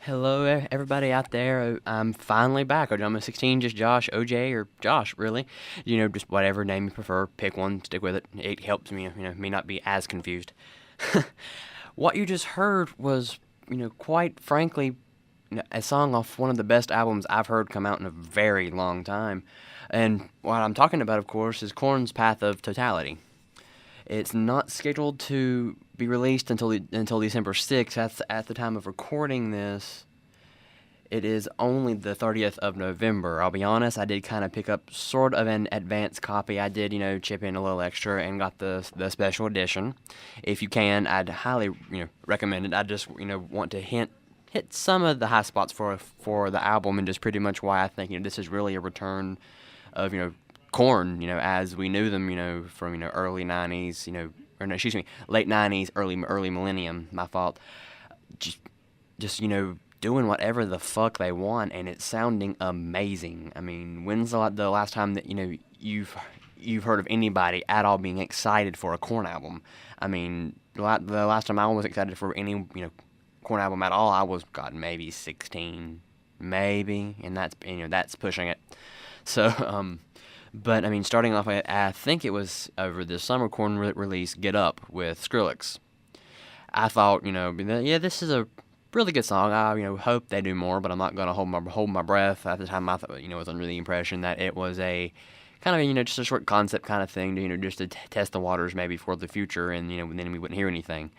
Hello, everybody out there. I'm finally back. I'm 16, just Josh, OJ, or Josh, really. Just whatever name you prefer. Pick one, stick with it. It helps me, me not be as confused. What you just heard was, quite frankly, a song off one of the best albums I've heard come out in a very long time. And what I'm talking about, of course, is Korn's Path of Totality. It's not scheduled to be released until December 6th. That's at the time of recording this. It is only the 30th of November. I'll be honest, I did kind of pick up sort of an advanced copy. I did, chip in a little extra and got the special edition. If you can, I'd highly, recommend it. I just, want to hit some of the high spots for the album and just pretty much why I think, this is really a return of, Korn, as we knew them, from, early 90s, or no, excuse me, late 90s, early millennium, my fault. Just, doing whatever the fuck they want, and it's sounding amazing. I mean, when's the last time that, you've heard of anybody at all being excited for a Korn album? I mean, the last time I was excited for any, Korn album at all, I was, God, maybe 16, maybe, and that's pushing it. So, but, I mean, starting off, I think it was over the summer Korn release, Get Up, with Skrillex. I thought, yeah, this is a really good song. I, hope they do more, but I'm not going to hold my breath. At the time, I thought, was under the impression that it was a kind of, just a short concept kind of thing, to, just to test the waters maybe for the future, and, then we wouldn't hear anything.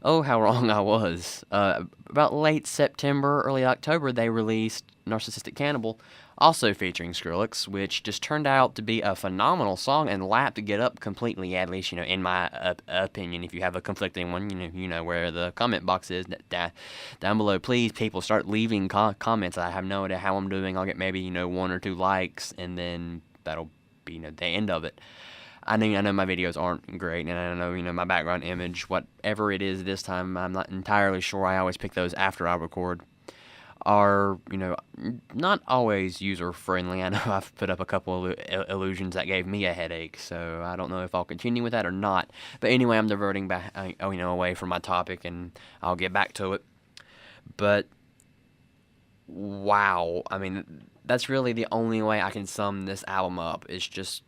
Oh, how wrong I was. About late September, early October, they released Narcissistic Cannibal, also featuring Skrillex, which just turned out to be a phenomenal song and lapped Get Up completely, at least, in my opinion. If you have a conflicting one, you know where the comment box is down below. Please, people, start leaving comments. I have no idea how I'm doing. I'll get maybe, one or two likes, and then that'll be, the end of it. I know my videos aren't great, and I know, my background image, whatever it is this time, I'm not entirely sure. I always pick those after I record. Are, not always user-friendly. I know I've put up a couple of illusions that gave me a headache, so I don't know if I'll continue with that or not. But anyway, I'm diverting back, away from my topic, and I'll get back to it. But, wow. I mean, that's really the only way I can sum this album up. It's just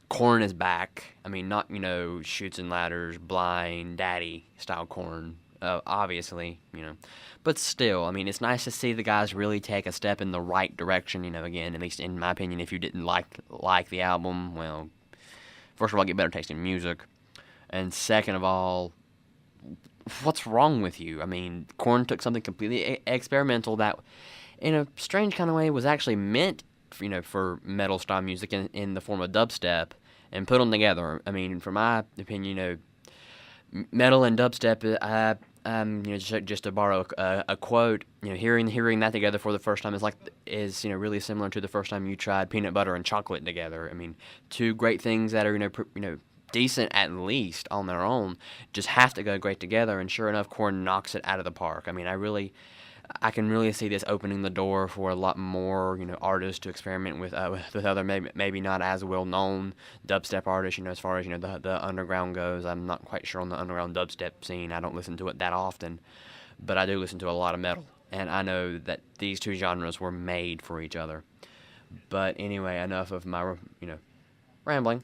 Korn is back. I mean, not, Chutes and Ladders, Blind, Daddy style Korn, obviously, But still, I mean, it's nice to see the guys really take a step in the right direction, again, at least in my opinion. If you didn't like the album, well, first of all, get better taste in music. And second of all, what's wrong with you? I mean, Korn took something completely experimental that, in a strange kind of way, was actually meant, for metal style music in the form of dubstep, and put them together. I mean, from my opinion, metal and dubstep, just to borrow a quote, hearing that together for the first time is really similar to the first time you tried peanut butter and chocolate together. I mean, two great things that are decent at least on their own, just have to go great together. And sure enough, Korn knocks it out of the park. I mean, I can really see this opening the door for a lot more, artists to experiment with other maybe not as well known dubstep artists. As far as the underground goes, I'm not quite sure on the underground dubstep scene. I don't listen to it that often, but I do listen to a lot of metal, and I know that these two genres were made for each other. But anyway, enough of my rambling.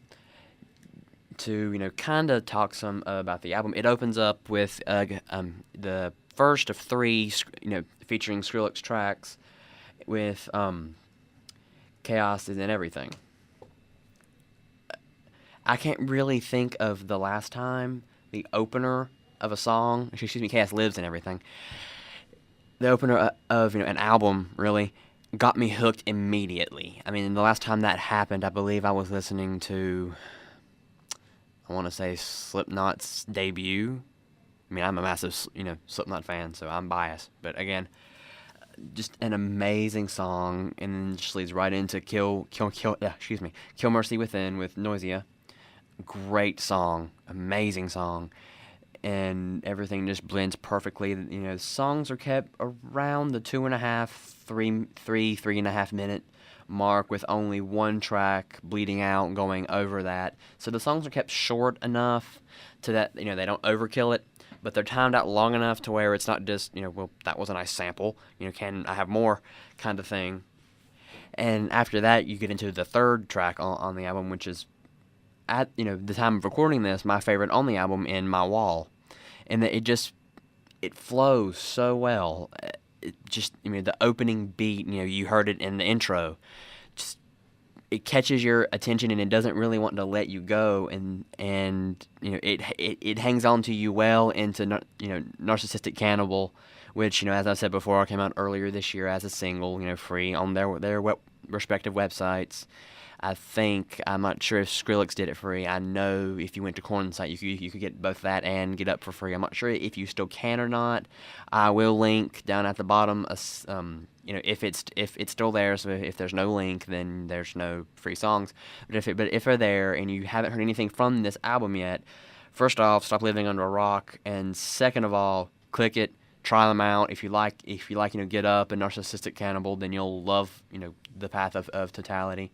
To kind of talk some about the album. It opens up with the first of three, featuring Skrillex tracks with Chaos is in Everything. I can't really think of the last time the opener of a song, excuse me, Chaos Lives in Everything, the opener of an album really got me hooked immediately. I mean, the last time that happened, I believe I was listening to, I want to say, Slipknot's debut. I mean, I'm a massive, Slipknot fan, so I'm biased. But again, just an amazing song, and then just leads right into Kill Mercy Within with Noisia. Great song, amazing song, and everything just blends perfectly. The songs are kept around the 2.5, 3.5 minute mark with only one track, Bleeding Out, going over that. So the songs are kept short enough to that, they don't overkill it, but they're timed out long enough to where it's not just, well, that was a nice sample, can I have more kind of thing. And after that, you get into the third track on the album, which is, at the time of recording this, my favorite on the album, In My Wall. And that it flows so well. It just, the opening beat, you heard it in the intro. Just, it catches your attention and it doesn't really want to let you go. And it hangs on to you well into, Narcissistic Cannibal, which, as I said before, came out earlier this year as a single, free on their respective websites. I'm not sure if Skrillex did it free. I know if you went to Korn's site, you could get both that and Get Up for free. I'm not sure if you still can or not. I will link down at the bottom. If it's still there. So if there's no link, then there's no free songs. But if they're there and you haven't heard anything from this album yet, first off, stop living under a rock, and second of all, click it. Try them out. If you like, Get Up and Narcissistic Cannibal, then you'll love, the Path of Totality.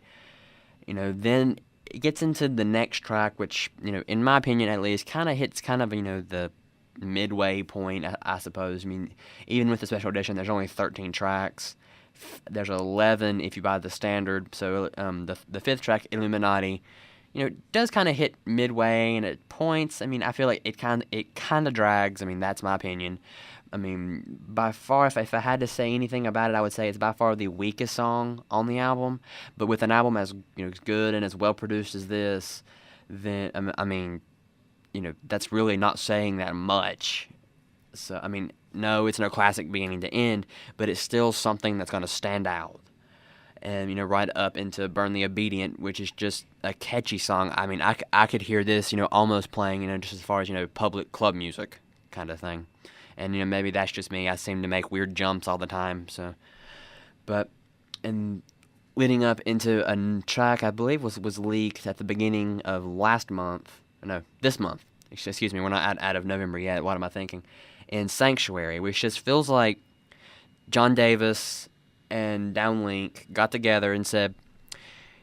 Then it gets into the next track, which, in my opinion at least, kind of hits the midway point, I suppose. I mean, even with the special edition, there's only 13 tracks. There's 11 if you buy the standard. So the fifth track, Illuminati, does kind of hit midway, and at points, I feel like it kind of drags. That's my opinion. By far, if I had to say anything about it, I would say it's by far the weakest song on the album. But with an album as as good and as well produced as this, then that's really not saying that much. So no, it's no classic beginning to end, but it's still something that's going to stand out. And right up into Burn the Obedient, which is just a catchy song. I could hear this almost playing just as far as public club music kind of thing. And maybe that's just me. I seem to make weird jumps all the time. So, and leading up into a track I believe was leaked at the beginning of this month. Excuse me, we're not out of November yet. What am I thinking? In Sanctuary, which just feels like John Davis and Downlink got together and said,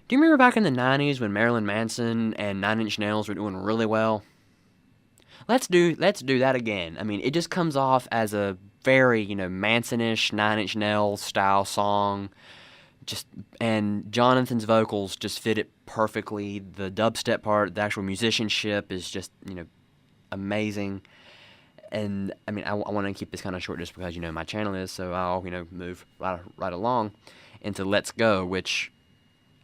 "Do you remember back in the '90s when Marilyn Manson and Nine Inch Nails were doing really well? Let's do that again." It just comes off as a very, Manson-ish, Nine Inch Nails style song. And Jonathan's vocals just fit it perfectly. The dubstep part, the actual musicianship is just, amazing. And, I want to keep this kind of short just because, my channel is, so I'll, move right along into Let's Go, which...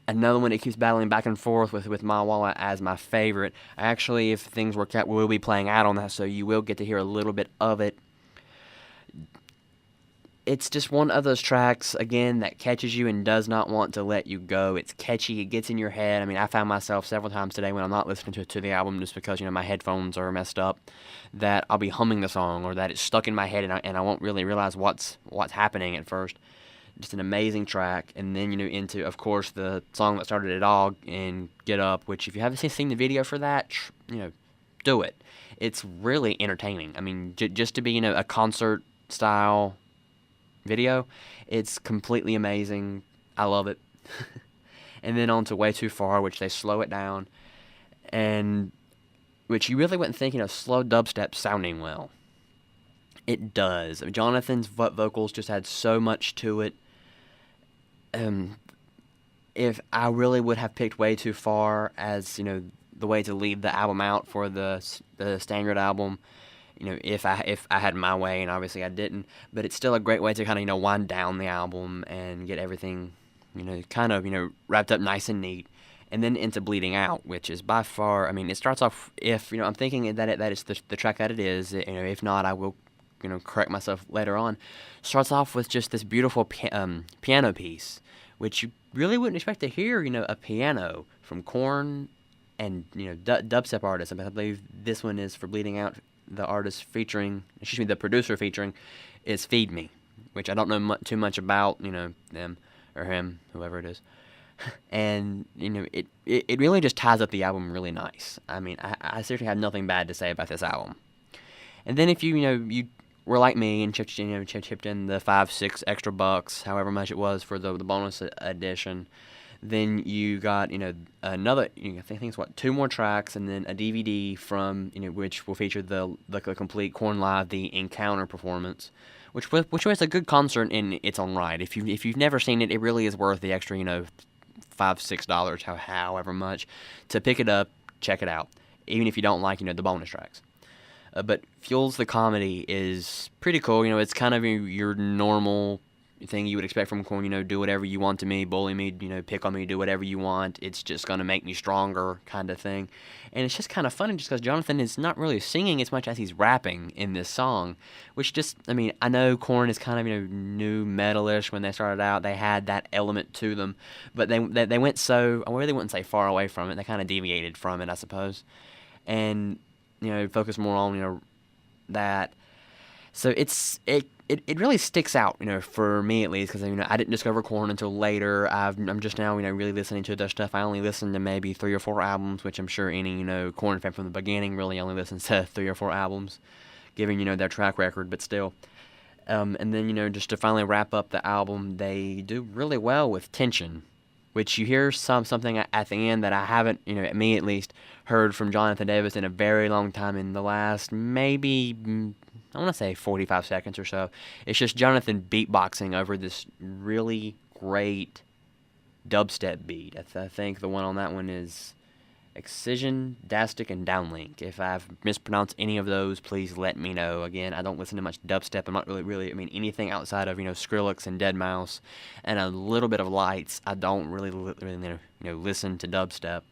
another one that keeps battling back and forth with My Wallet as my favorite. Actually, if things work out, we'll be playing out on that, so you will get to hear a little bit of it. It's just one of those tracks, again, that catches you and does not want to let you go. It's catchy. It gets in your head. I found myself several times today when I'm not listening to the album just because, my headphones are messed up, that I'll be humming the song or that it's stuck in my head and I won't really realize what's happening at first. Just an amazing track. And then, into, of course, the song that started it all in Get Up, which if you haven't seen the video for that, do it. It's really entertaining. Just to be, a concert-style video, it's completely amazing. I love it. And then on to Way Too Far, which they slow it down, and which you really wouldn't think, slow dubstep sounding well. It does. Jonathan's vocals just had so much to it. If I really would have picked Way Too Far as, the way to lead the album out for the standard album, if I had my way, and obviously I didn't, but it's still a great way to kind of, wind down the album and get everything, wrapped up nice and neat. And then into Bleeding Out, which is by far, it starts off, if, I'm thinking that it's the track that it is, if not, I will, correct myself later on. Starts off with just this beautiful piano piece, which you really wouldn't expect to hear, a piano from Korn and, dubstep artists. I believe this one is for Bleeding Out. The producer featuring is Feed Me, which I don't know too much about, them or him, whoever it is. And, it really just ties up the album really nice. I seriously have nothing bad to say about this album. And then if you were like me and chipped in the 5, 6 extra bucks, however much it was for the bonus edition, then you got another. I think it's what 2 more tracks, and then a DVD from which will feature the complete Korn Live the Encounter performance, which was a good concert in its own right. If you've never seen it, it really is worth the extra $5, $6, however much, to pick it up, check it out, even if you don't like the bonus tracks. But Fuels the Comedy is pretty cool. It's kind of your normal thing you would expect from Korn. Do whatever you want to me, bully me, pick on me, do whatever you want. It's just going to make me stronger kind of thing. And it's just kind of funny just because Jonathan is not really singing as much as he's rapping in this song, which just, I know Korn is kind of, new metalish. When they started out, they had that element to them. But they went so, I really wouldn't say far away from it. They kind of deviated from it, I suppose. And focus more on that. So it really sticks out, for me at least, because I didn't discover Korn until later. I'm just now really listening to their stuff. I only listened to maybe 3 or 4 albums, which I'm sure any Korn fan from the beginning really only listens to 3 or 4 albums, given their track record. But still, and then just to finally wrap up the album, they do really well with Tension, which you hear something at the end that I haven't, me at least, heard from Jonathan Davis in a very long time. In the last maybe, I want to say 45 seconds or so. It's just Jonathan beatboxing over this really great dubstep beat. I think the one on that one is Excision, Dastic, and Downlink. If I've mispronounced any of those, please let me know. Again, I don't listen to much dubstep. I'm not really, anything outside of, Skrillex and Deadmau5 and a little bit of Lights. I don't really listen to dubstep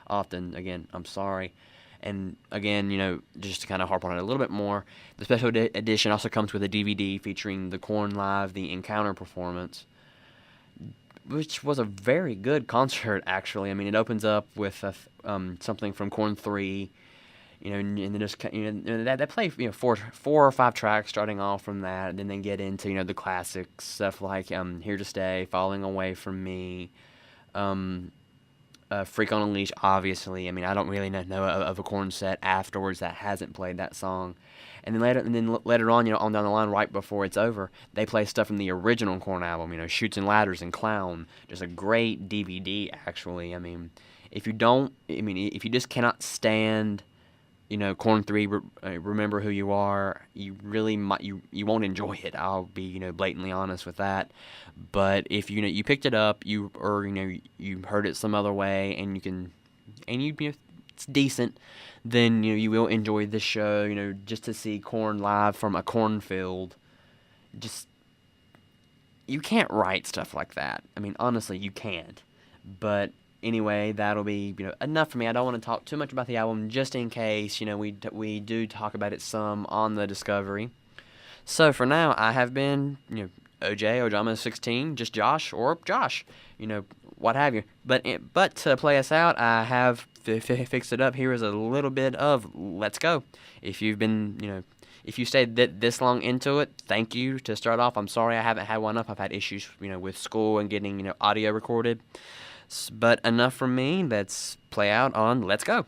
often. Again, I'm sorry. And again, just to kind of harp on it a little bit more, the special edition also comes with a DVD featuring the Korn Live, the Encounter performance, which was a very good concert, actually. It opens up with something from Korn 3, and then just they play 4 or 5 tracks starting off from that, and then they get into the classics stuff like Here to Stay, Falling Away from Me, Freak on a Leash, obviously. I don't really know of a Korn set afterwards that hasn't played that song. And then later on, on down the line, right before it's over, they play stuff from the original Korn album, Chutes and Ladders and Clown. Just a great DVD, actually. If you just cannot stand, Korn 3, Remember Who You Are, you really might, you won't enjoy it. I'll be, blatantly honest with that. But if, you picked it up, you heard it some other way, and it's decent, then you will enjoy this show. Just to see Korn live from a cornfield, just you can't write stuff like that. Honestly, you can't. But anyway, that'll be enough for me. I don't want to talk too much about the album, just in case we do talk about it some on the Discovery. So for now, I have been OJ, Ojama 16, just Josh, or Josh, what have you. But to play us out, I have fixed it up. Here is a little bit of Let's Go. If you've been, if you stayed this long into it, thank you to start off. I'm sorry I haven't had one up. I've had issues, with school and getting, audio recorded. But enough from me. Let's play out on Let's Go.